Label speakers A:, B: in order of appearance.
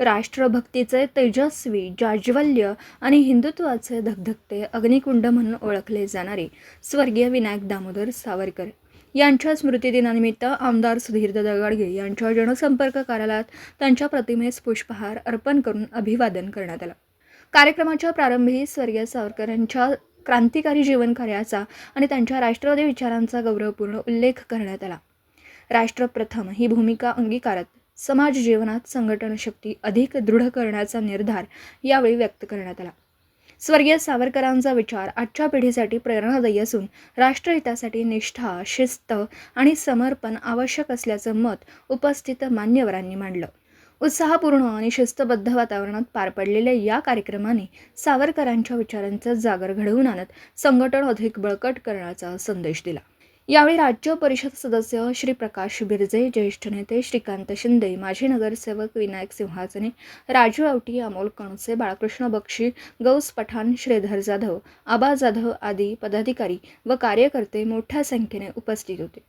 A: राष्ट्रभक्तीचे तेजस्वी जाज्वल्य आणि हिंदुत्वाचे धगधगते अग्निकुंड म्हणून ओळखले जाणारे स्वर्गीय विनायक दामोदर सावरकर यांच्या स्मृतिदिनानिमित्त आमदार सुधीरदादा गाडगे यांच्या जनसंपर्क कार्यालयात त्यांच्या प्रतिमेस पुष्पहार अर्पण करून अभिवादन करण्यात आलं. कार्यक्रमाच्या प्रारंभी स्वर्गीय सावरकरांच्या क्रांतिकारी जीवनकार्याचा आणि त्यांच्या राष्ट्रवादी विचारांचा गौरवपूर्ण उल्लेख करण्यात आला. राष्ट्र प्रथम ही भूमिका अंगीकारत समाज जीवनात संघटन शक्ती अधिक दृढ करण्याचा निर्धार यावेळी व्यक्त करण्यात आला. स्वर्गीय सावरकरांचा विचार आजच्या पिढीसाठी प्रेरणादायी असून राष्ट्रहितासाठी निष्ठा, शिस्त आणि समर्पण आवश्यक असल्याचं मत उपस्थित मान्यवरांनी मांडलं. उत्साहपूर्ण आणि शिस्तबद्ध वातावरणात पार पडलेल्या या कार्यक्रमाने सावरकरांच्या विचारांचा जागर घडवून आणत संघटन अधिक बळकट करण्याचा संदेश दिला. यावेळी राज्य परिषद सदस्य श्री प्रकाश बिरजे, ज्येष्ठ नेते श्रीकांत शिंदे, माजी नगरसेवक विनायक सिंहासने, राजू आवटी, अमोल कणसे, बाळकृष्ण बक्षी, गौस पठाण, श्रीधर जाधव, आबा जाधव आदी पदाधिकारी व कार्यकर्ते मोठ्या संख्येने उपस्थित होते.